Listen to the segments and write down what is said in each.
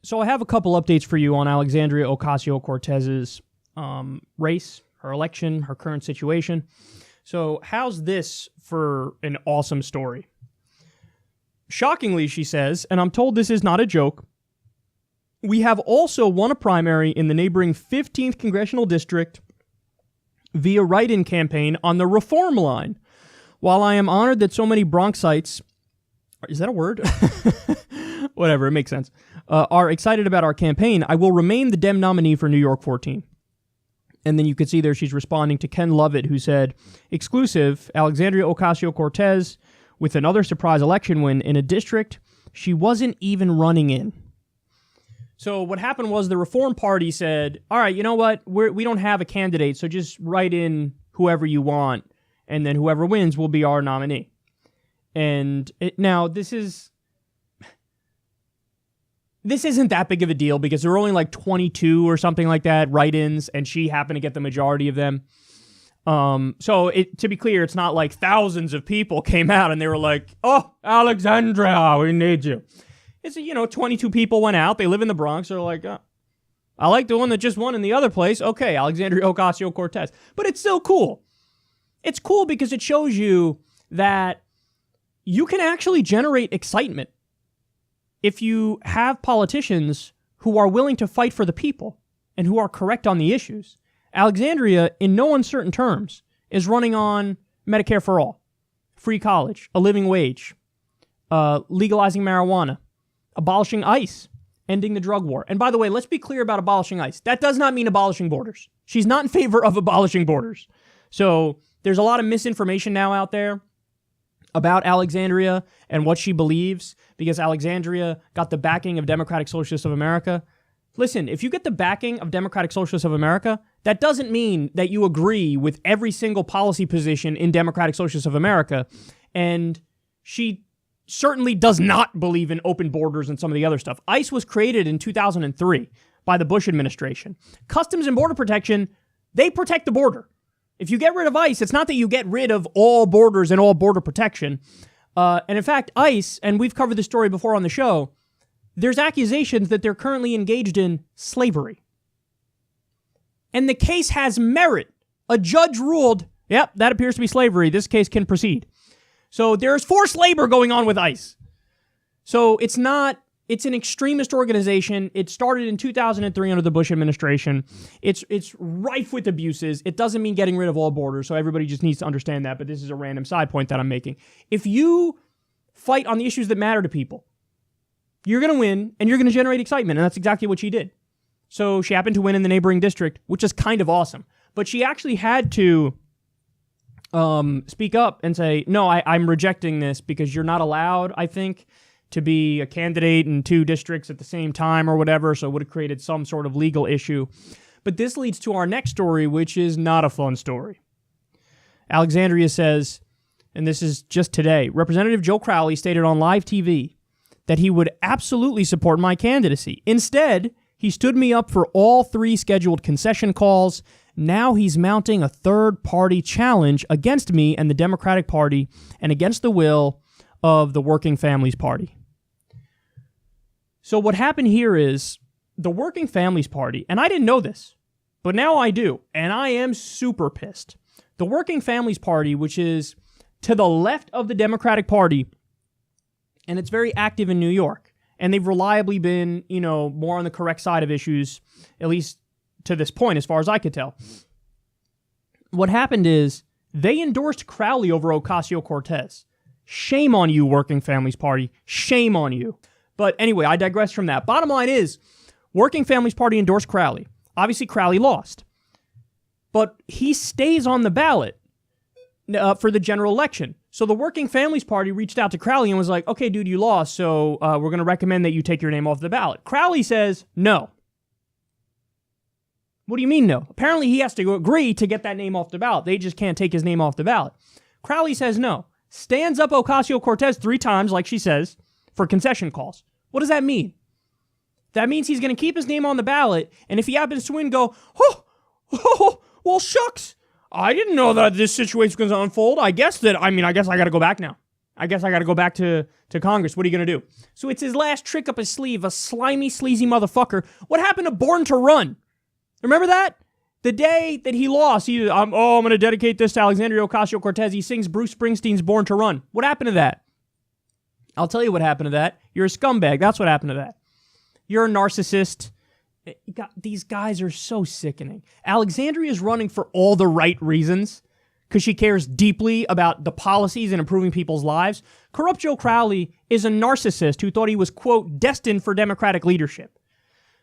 So I have a couple updates for you on Alexandria Ocasio-Cortez's race, her election, her current situation. So how's this for an awesome story? Shockingly, she says, and I'm told this is not a joke, we have also won a primary in the neighboring 15th Congressional District via write-in campaign on the reform line. While I am honored that so many Bronxites, is that a word? Whatever, it makes sense, are excited about our campaign, I will remain the Dem nominee for New York 14. And then you can see there she's responding to Ken Lovett, who said, exclusive, Alexandria Ocasio-Cortez with another surprise election win in a district she wasn't even running in. So what happened was the Reform Party said, all right, you know what? We don't have a candidate, so just write in whoever you want, and then whoever wins will be our nominee. And now this isn't that big of a deal because there were only like 22 or something like that write-ins, and she happened to get the majority of them. So to be clear, it's not like thousands of people came out and they were like, oh, Alexandria, we need you. It's, 22 people went out. They live in the Bronx. They're like, oh, I like the one that just won in the other place. Okay, Alexandria Ocasio-Cortez. But it's still cool. It's cool because it shows you that you can actually generate excitement if you have politicians who are willing to fight for the people and who are correct on the issues. Alexandria, in no uncertain terms, is running on Medicare for all, free college, a living wage, legalizing marijuana, abolishing ICE, ending the drug war. And by the way, let's be clear about abolishing ICE. That does not mean abolishing borders. She's not in favor of abolishing borders. So there's a lot of misinformation now out there about Alexandria and what she believes because Alexandria got the backing of Democratic Socialists of America. Listen, if you get the backing of Democratic Socialists of America, that doesn't mean that you agree with every single policy position in Democratic Socialists of America. And she certainly does not believe in open borders and some of the other stuff. ICE was created in 2003 by the Bush administration. Customs and Border Protection, they protect the border. If you get rid of ICE, it's not that you get rid of all borders and all border protection. And in fact, ICE, and we've covered this story before on the show, there's accusations that they're currently engaged in slavery. And the case has merit. A judge ruled, yep, that appears to be slavery. This case can proceed. So there's forced labor going on with ICE. So it's an extremist organization. It started in 2003 under the Bush administration. It's rife with abuses. It doesn't mean getting rid of all borders, so everybody just needs to understand that, but this is a random side point that I'm making. If you fight on the issues that matter to people, you're going to win, and you're going to generate excitement, and that's exactly what she did. So she happened to win in the neighboring district, which is kind of awesome. But she actually had to speak up and say, no, I'm rejecting this because you're not allowed, I think, to be a candidate in two districts at the same time or whatever, so it would have created some sort of legal issue. But this leads to our next story, which is not a fun story. Alexandria says, and this is just today, Representative Joe Crowley stated on live TV that he would absolutely support my candidacy. Instead, he stood me up for all 3 scheduled concession calls. Now he's mounting a third-party challenge against me and the Democratic Party and against the will of the Working Families Party. So what happened here is the Working Families Party, and I didn't know this, but now I do, and I am super pissed. The Working Families Party, which is to the left of the Democratic Party, and it's very active in New York, and they've reliably been, more on the correct side of issues, at least to this point, as far as I could tell. What happened is they endorsed Crowley over Ocasio-Cortez. Shame on you, Working Families Party. Shame on you. But anyway, I digress from that. Bottom line is, Working Families Party endorsed Crowley. Obviously, Crowley lost. But he stays on the ballot for the general election. So the Working Families Party reached out to Crowley and was like, okay, dude, you lost, so we're going to recommend that you take your name off the ballot. Crowley says, no. What do you mean no? Apparently he has to agree to get that name off the ballot. They just can't take his name off the ballot. Crowley says no. Stands up Ocasio-Cortez 3 times, like she says, for concession calls. What does that mean? That means he's going to keep his name on the ballot, and if he happens to win, go, oh, well, shucks. I didn't know that this situation was going to unfold. I guess I got to go back now. I guess I got to go back to Congress. What are you going to do? So it's his last trick up his sleeve, a slimy, sleazy motherfucker. What happened to Born to Run? Remember that? The day that he lost, I'm going to dedicate this to Alexandria Ocasio-Cortez. He sings Bruce Springsteen's Born to Run. What happened to that? I'll tell you what happened to that. You're a scumbag. That's what happened to that. You're a narcissist. These guys are so sickening. Alexandria is running for all the right reasons because she cares deeply about the policies and improving people's lives. Corrupt Joe Crowley is a narcissist who thought he was, quote, destined for Democratic leadership.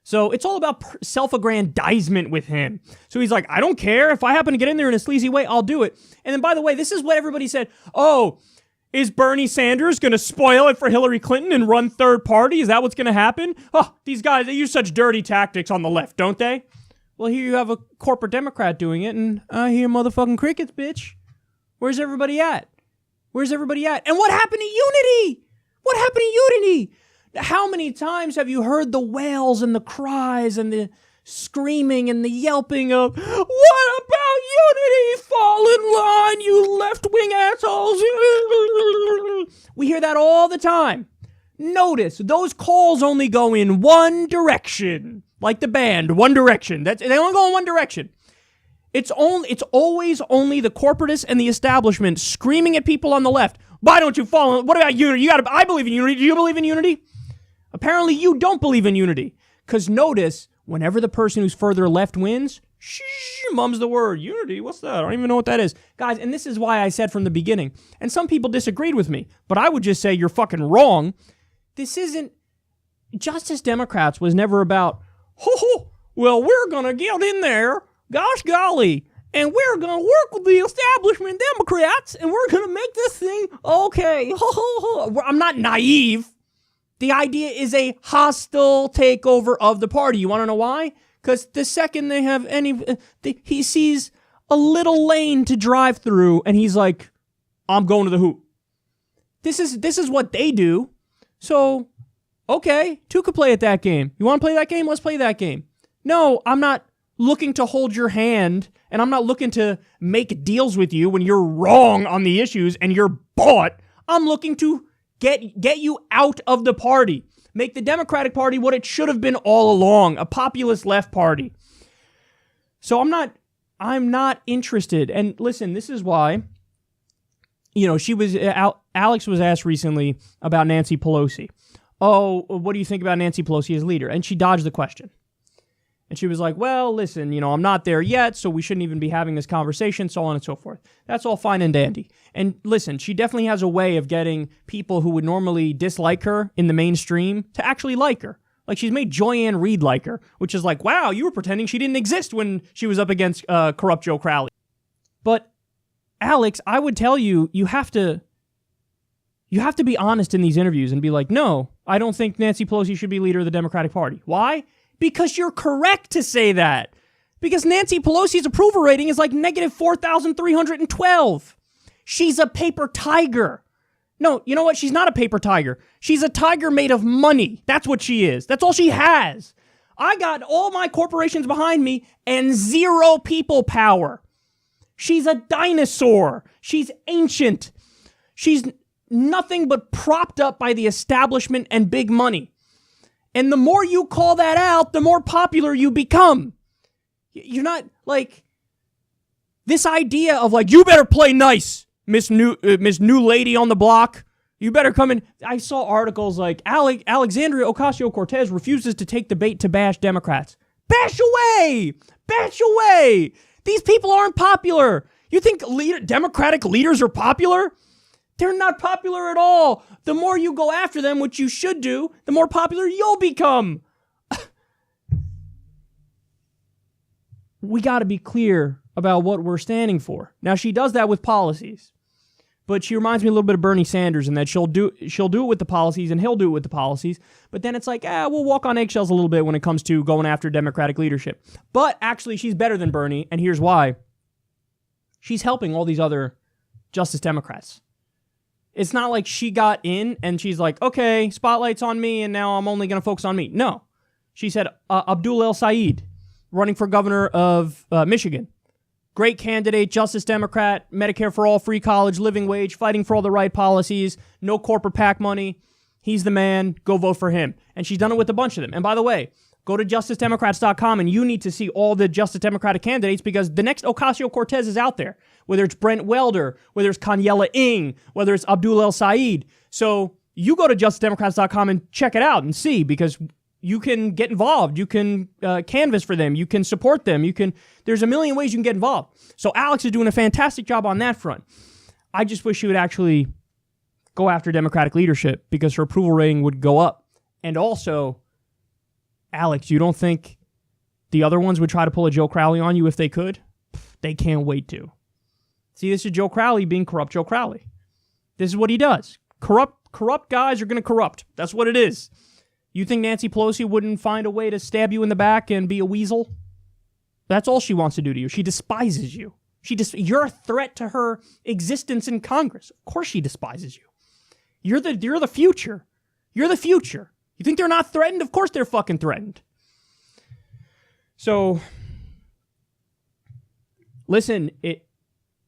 So it's all about self-aggrandizement with him. So he's like, I don't care. If I happen to get in there in a sleazy way, I'll do it. And then, by the way, this is what everybody said. Oh, is Bernie Sanders going to spoil it for Hillary Clinton and run third party? Is that what's going to happen? Oh, these guys, they use such dirty tactics on the left, don't they? Well, here you have a corporate Democrat doing it, and I hear motherfucking crickets, bitch. Where's everybody at? Where's everybody at? And what happened to unity? What happened to unity? How many times have you heard the wails and the cries and the screaming and the yelping of, what about unity? Fall in line, you left-wing assholes. We hear that all the time. Notice, those calls only go in one direction. Like the band, One Direction. They only go in one direction. It's always only the corporatists and the establishment screaming at people on the left. Why don't you fall in? What about unity? I believe in unity. Do you believe in unity? Apparently you don't believe in unity. Because notice, whenever the person who's further left wins, mum's the word. Unity? What's that? I don't even know what that is. Guys, and this is why I said from the beginning, and some people disagreed with me, but I would just say you're fucking wrong. This isn't... Justice Democrats was never about, well, we're going to get in there, gosh golly, and we're going to work with the establishment Democrats, and we're going to make this thing okay. I'm not naive. The idea is a hostile takeover of the party. You want to know why? Because the second they have he sees a little lane to drive through, and he's like, I'm going to the hoop. This is what they do. So, okay, two could play at that game. You want to play that game? Let's play that game. No, I'm not looking to hold your hand, and I'm not looking to make deals with you when you're wrong on the issues and you're bought. I'm looking to get you out of the party. Make the Democratic Party what it should have been all along, a populist left party. So I'm not interested. And listen, this is why, Alex was asked recently about Nancy Pelosi. Oh, what do you think about Nancy Pelosi as leader? And she dodged the question. And she was like, well, listen, I'm not there yet, so we shouldn't even be having this conversation, so on and so forth. That's all fine and dandy. And listen, she definitely has a way of getting people who would normally dislike her in the mainstream to actually like her. Like, she's made Joyanne Reid like her, which is like, wow, you were pretending she didn't exist when she was up against corrupt Joe Crowley. But, Alex, I would tell you, you have to be honest in these interviews and be like, no, I don't think Nancy Pelosi should be leader of the Democratic Party. Why? Because you're correct to say that. Because Nancy Pelosi's approval rating is like negative 4,312. She's a paper tiger. No, you know what? She's not a paper tiger. She's a tiger made of money. That's what she is. That's all she has. I got all my corporations behind me and zero people power. She's a dinosaur. She's ancient. She's nothing but propped up by the establishment and big money. And the more you call that out, the more popular you become. You're not like this idea of like, you better play nice, Miss New Lady on the block. You better come in. I saw articles like Alexandria Ocasio-Cortez refuses to take the bait to bash Democrats. Bash away! Bash away! These people aren't popular. You think Democratic leaders are popular? They're not popular at all. The more you go after them, which you should do, the more popular you'll become. We got to be clear about what we're standing for. Now, she does that with policies, but she reminds me a little bit of Bernie Sanders in that she'll do it with the policies and he'll do it with the policies, but then it's like, we'll walk on eggshells a little bit when it comes to going after Democratic leadership. But actually, she's better than Bernie, and here's why. She's helping all these other Justice Democrats. It's not like she got in and she's like, okay, spotlight's on me and now I'm only going to focus on me. No. She said, Abdul El Sayed, running for governor of Michigan. great candidate, Justice Democrat, Medicare for all, free college, living wage, fighting for all the right policies, no corporate PAC money. He's the man. Go vote for him. And she's done it with a bunch of them. And by the way, go to justicedemocrats.com and you need to see all the Justice Democratic candidates because the next Ocasio-Cortez is out there, whether it's Brent Welder, whether it's Kanyella Ng, whether it's Abdul El Said. So you go to justicedemocrats.com and check it out and see because you can get involved. You can canvass for them. You can support them. There's a million ways you can get involved. So Alex is doing a fantastic job on that front. I just wish she would actually go after Democratic leadership because her approval rating would go up. And also, Alex, you don't think the other ones would try to pull a Joe Crowley on you if they could? They can't wait to. See, this is Joe Crowley being corrupt Joe Crowley. This is what he does. Corrupt guys are going to corrupt. That's what it is. You think Nancy Pelosi wouldn't find a way to stab you in the back and be a weasel? That's all she wants to do to you. She despises you. You're a threat to her existence in Congress. Of course she despises you. You're the future. You're the future. You think they're not threatened? Of course they're fucking threatened. So, listen,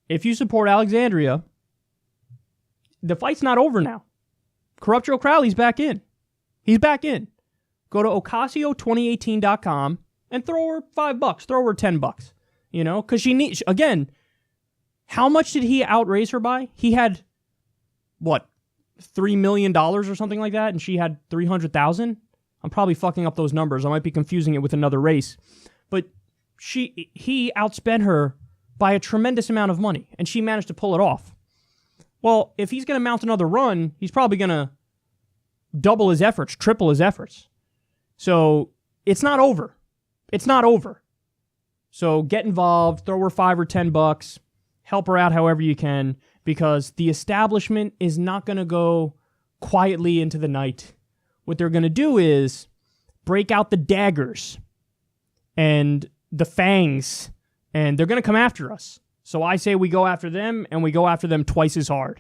if you support Alexandria, the fight's not over now. Corrupt Joe Crowley's back in. He's back in. Go to Ocasio2018.com and throw her $5, throw her $10. You know, because she needs, again, how much did he outraise her by? He had, what, $3 million or something like that, and she had 300,000. I'm probably fucking up those numbers. I might be confusing it with another race. But he outspent her by a tremendous amount of money, and she managed to pull it off. Well, if he's going to mount another run, he's probably going to double his efforts, triple his efforts. So it's not over. It's not over. So get involved, throw her $5 or $10, help her out however you can, because the establishment is not going to go quietly into the night. What they're going to do is break out the daggers and the fangs, and they're going to come after us. So I say we go after them, and we go after them twice as hard.